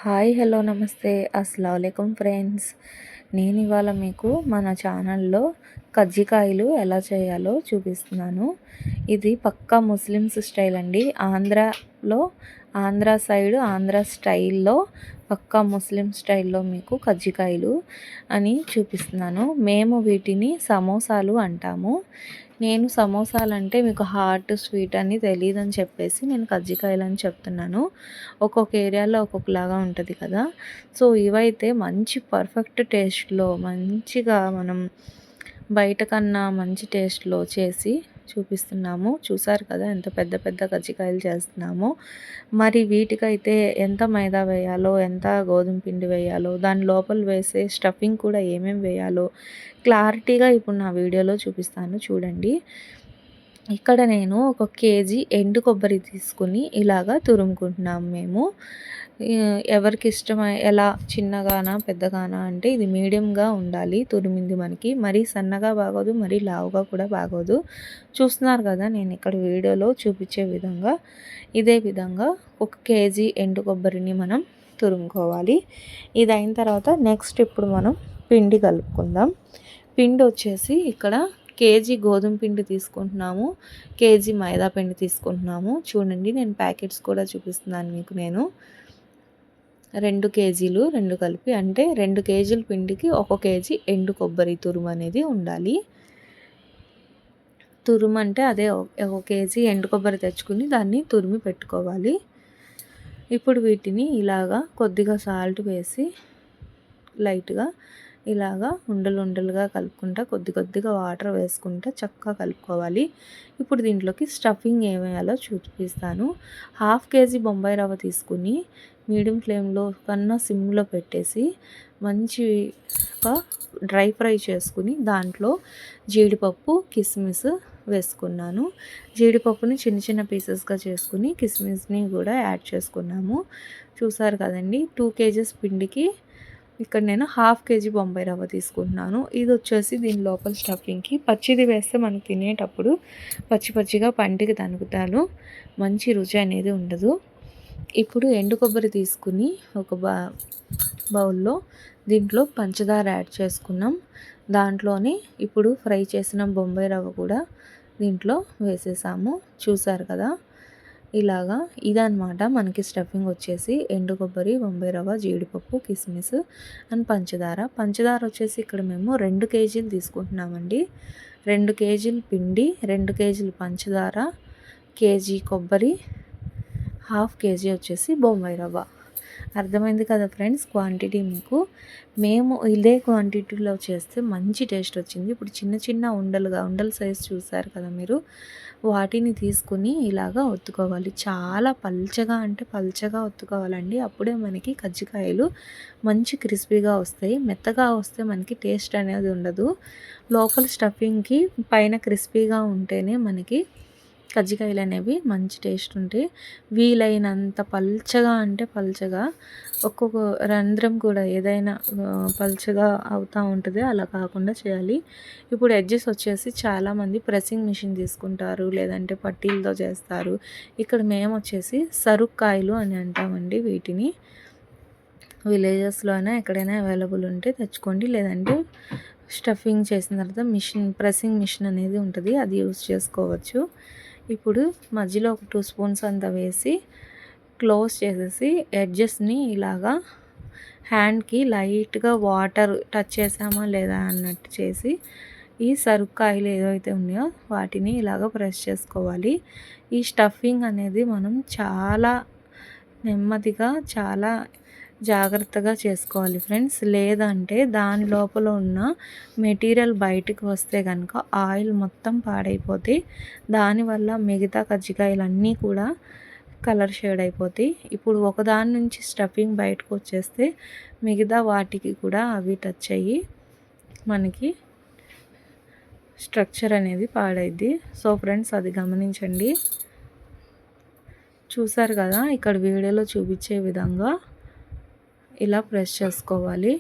Hi hello నమస్తే అస్సలాముఅలైకుం friends. నేను ఇవాళ మీకు మన ఛానల్లో కజ్జికాయలు ఎలా చేయాలో చూపిస్తున్నాను. ఇది పక్కా ముస్లిమ్స్ స్టైల్ అండి. ఆంధ్ర సైడ్ ఆంధ్ర స్టైల్లో పక్కా ముస్లిం స్టైల్లో మీకు కజ్జికాయలు అని చూపిస్తున్నాను. మేము వీటిని సమోసాలు అంటాము. నేను సమోసాలు అంటే మీకు హాట్ స్వీట్ అని తెలియదని చెప్పేసి నేను కజ్జికాయలు అని చెప్తున్నాను. ఒక్కొక్క ఏరియాలో ఒక్కొక్కలాగా ఉంటుంది కదా. సో ఇవైతే మంచి పర్ఫెక్ట్ టేస్ట్లో మంచిగా మనం బయట కన్నా మంచి టేస్ట్లో చేసి చూపిస్తున్నాము. చూసారు కదా ఎంత పెద్ద పెద్ద కజ్జికాయలు చేస్తున్నామో. మరి వీటికైతే ఎంత మైదా వేయాలో, ఎంత గోధుమ పిండి వేయాలో, దాని లోపల వేసే స్టఫింగ్ కూడా ఏమేమి వేయాలో క్లారిటీగా ఇప్పుడు నా వీడియోలో చూపిస్తాను చూడండి. ఇక్కడ నేను 1 కేజీ ఎండు కొబ్బరి తీసుకుని ఇలాగా తురుముకుంటున్నాము మేము. ఎవరికి ఇష్టమై ఎలా చిన్నగానా పెద్దగానా అంటే ఇది మీడియంగా ఉండాలి తురిమింది మనకి. మరీ సన్నగా బాగోదు, మరీ లావుగా కూడా బాగోదు. చూస్తున్నారు కదా నేను ఇక్కడ వీడియోలో చూపించే విధంగా. ఇదే విధంగా 1 కేజీ ఎండు కొబ్బరిని మనం తురుముకోవాలి. ఇది అయిన తర్వాత నెక్స్ట్ ఇప్పుడు మనం పిండి కలుపుకుందాం. పిండి వచ్చేసి ఇక్కడ కేజీ గోధుమ పిండి తీసుకుంటున్నాము, కేజీ మైదా పిండి తీసుకుంటున్నాము. చూడండి నేను ప్యాకెట్స్ కూడా చూపిస్తున్నాను మీకు. నేను 2 కేజీలు 2 కలిపి అంటే 2 కేజీల పిండికి 1 కేజీ ఎండు కొబ్బరి తురుము అనేది ఉండాలి. తురుము అంటే అదే 1 కేజీ ఎండు కొబ్బరి తెచ్చుకుని దాన్ని తురిమి పెట్టుకోవాలి. ఇప్పుడు వీటిని ఇలాగా కొద్దిగా సాల్ట్ వేసి లైట్గా ఇలాగా ఉండలుగా కలుపుకుంటా కొద్ది కొద్దిగా వాటర్ వేసుకుంటా చక్కగా కలుపుకోవాలి. ఇప్పుడు దీంట్లోకి స్టఫింగ్ ఏం వేయాలో చూపిస్తాను. 1/2 కేజీ బొంబాయి రవ్వ తీసుకుని మీడియం ఫ్లేమ్లో కన్నా సిమ్లో పెట్టేసి మంచిగా డ్రై ఫ్రై చేసుకుని దాంట్లో జీడిపప్పు కిస్మిస్ వేసుకున్నాను. జీడిపప్పుని చిన్న చిన్న పీసెస్గా చేసుకుని కిస్మిస్ని కూడా యాడ్ చేసుకున్నాము. చూసారు కదండి. 2 కేజీస్ పిండికి ఇక్కడ నేను 1/2 కేజీ బొంబాయి రవ్వ తీసుకుంటున్నాను. ఇది వచ్చేసి దీని లోపల స్టఫింగ్కి. పచ్చిది వేస్తే మనం తినేటప్పుడు పచ్చిగా పంటికి తనుకుతాను, మంచి రుచి అనేది ఉండదు. ఇప్పుడు ఎండు కొబ్బరి తీసుకుని ఒక బౌల్లో దీంట్లో పంచదార యాడ్ చేసుకున్నాం. దాంట్లోనే ఇప్పుడు ఫ్రై చేసిన బొంబాయి రవ్వ కూడా దీంట్లో వేసేసాము. చూసారు కదా ఇలాగా. ఇదనమాట మనకి స్టఫింగ్ వచ్చేసి ఎండు కొబ్బరి, బొంబాయి రవ్వ, జీడిపప్పు, కిస్మిస్ అండ్ పంచదార వచ్చేసి ఇక్కడ మేము 2 కేజీలు తీసుకుంటున్నామండి. 2 కేజీల పిండి, 2 కేజీలు పంచదార, కేజీ కొబ్బరి, 1/2 కేజీ వచ్చేసి బొంబాయి రవ్వ. అర్థమైంది కదా ఫ్రెండ్స్ క్వాంటిటీ మీకు. మేము ఇదే క్వాంటిటీలో చేస్తే మంచి టేస్ట్ వచ్చింది. ఇప్పుడు చిన్న చిన్న ఉండల సైజ్ చూసారు కదా మీరు. వాటిని తీసుకుని ఇలాగా ఒత్తుకోవాలి. చాలా పల్చగా అంటే పల్చగా ఒత్తుకోవాలండి. అప్పుడే మనకి కజ్జికాయలు మంచి క్రిస్పీగా వస్తాయి. మెత్తగా వస్తే మనకి టేస్ట్ అనేది ఉండదు. లోపల స్టఫింగ్కి పైన క్రిస్పీగా ఉంటేనే మనకి కజ్జికాయలు అనేవి మంచి టేస్ట్ ఉంటాయి. వీలైనంత పల్చగా అంటే పల్చగా, ఒక్కొక్క రంధ్రం కూడా ఏదైనా పల్చగా అవుతూ ఉంటుంది, అలా కాకుండా చేయాలి. ఇప్పుడు ఎడ్జెస్ వచ్చేసి చాలామంది ప్రెస్సింగ్ మిషన్ తీసుకుంటారు, లేదంటే పట్టీలతో చేస్తారు. ఇక్కడ మేము వచ్చేసి సరుక్కాయలు అని అంటామండి వీటిని. విలేజెస్లో అయినా ఎక్కడైనా అవైలబుల్ ఉంటే తెచ్చుకోండి, లేదంటే స్టఫింగ్ చేసిన తర్వాత ప్రెస్సింగ్ మిషన్ అనేది ఉంటుంది, అది యూజ్ చేసుకోవచ్చు. ఇప్పుడు మధ్యలో ఒక 2 స్పూన్స్ అంతా వేసి క్లోజ్ చేసేసి ఎడ్జెస్ని ఇలాగా హ్యాండ్కి లైట్గా వాటర్ టచ్ చేసామా లేదా అన్నట్టు చేసి ఈ సరుక్కాయలు ఏదైతే ఉన్నాయో వాటిని ఇలాగ ప్రెస్ చేసుకోవాలి. ఈ స్టఫింగ్ అనేది మనం చాలా నెమ్మదిగా చాలా జాగ్రత్తగా చేసుకోవాలి ఫ్రెండ్స్. లేదంటే దాని లోపల ఉన్న మెటీరియల్ బయటకు వస్తే కనుక ఆయిల్ మొత్తం పాడైపోతాయి. దానివల్ల మిగతా కజ్జికాయలన్నీ కూడా కలర్ షేడ్ అయిపోతాయి. ఇప్పుడు ఒకదాని నుంచి స్టఫింగ్ బయటకు వచ్చేస్తే మిగతా వాటికి కూడా అవి టచ్ అయ్యి మనకి స్ట్రక్చర్ అనేది పాడైద్ది. సో ఫ్రెండ్స్ అది గమనించండి. చూసారు కదా ఇక్కడ వీడియోలో చూపించే విధంగా ఇలా ప్రెస్ చేసుకోవాలి.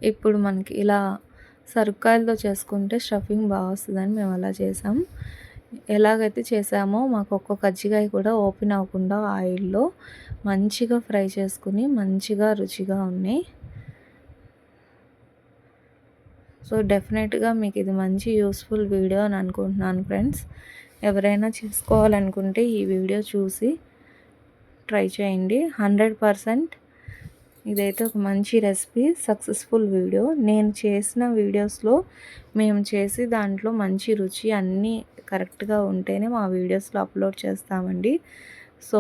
ఇప్పుడు మనకి ఇలా సరుక్కాయలతో చేసుకుంటే స్టఫింగ్ బాగా వస్తుందని మేము అలా చేసాం. ఎలాగైతే చేసామో మాకు ఒక్క కజ్జికాయ కూడా ఓపెన్ అవ్వకుండా ఆయిల్‌లో మంచిగా ఫ్రై చేసుకొని మంచిగా రుచిగా ఉన్నాయి. సో, డెఫినెట్‌గా మీకు ఇది మంచి యూస్‌ఫుల్ వీడియో అని అనుకుంటున్నాను ఫ్రెండ్స్. ఎవరైనా చేసుకోవాలనుకుంటే ఈ వీడియో చూసి ట్రై చేయండి. 100% ఇదైతే ఒక మంచి రెసిపీ, సక్సెస్‌ఫుల్ వీడియో. నేను చేసిన వీడియోస్‌లో మేము చేసి దాంట్లో మంచి రుచి అన్నీ కరెక్ట్‌గా ఉంటేనే మా వీడియోస్‌లో అప్లోడ్ చేస్తామండి. సో,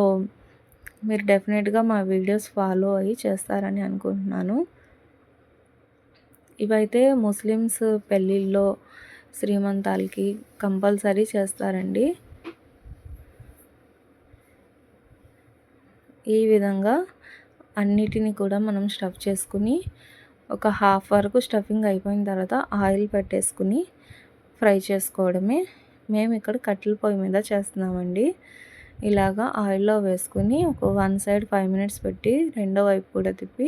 మీరు డెఫినెట్‌గా మా వీడియోస్ ఫాలో అయ్యి చేస్తారని అనుకుంటున్నాను. ఇవైతే ముస్లిమ్స్ పెళ్ళిళ్ళలో, శ్రీమంతాలకి కంపల్సరీ చేస్తారండి. ఈ విధంగా అన్నిటిని కూడా మనం స్టఫ్ చేసుకుని ఒక హాఫ్ వరకు స్టఫింగ్ అయిపోయిన తర్వాత ఆయిల్ పెట్టేసుకుని ఫ్రై చేసుకోవడమే. మేము ఇక్కడ కట్టెల పొయ్యి మీద చేస్తున్నామండి. ఇలాగా ఆయిల్లో వేసుకుని ఒక వన్ సైడ్ 5 మినిట్స్ పెట్టి రెండో వైపు కూడా తిప్పి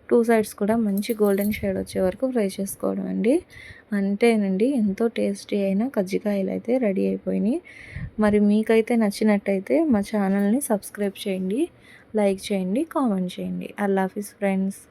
2 సైడ్స్ కూడా మంచి గోల్డెన్ షేడ్ వచ్చే వరకు ఫ్రై చేసుకోవడం అండి. అంతేనండి, ఎంతో టేస్టీ అయిన కజ్జికాయలు అయితే రెడీ అయిపోయినాయి. మరి మీకైతే నచ్చినట్టయితే మా ఛానల్ని సబ్స్క్రైబ్ చేయండి, లైక్ చేయండి, కామెంట్ చేయండి. అల్లా హాఫిజ్ ఫ్రెండ్స్.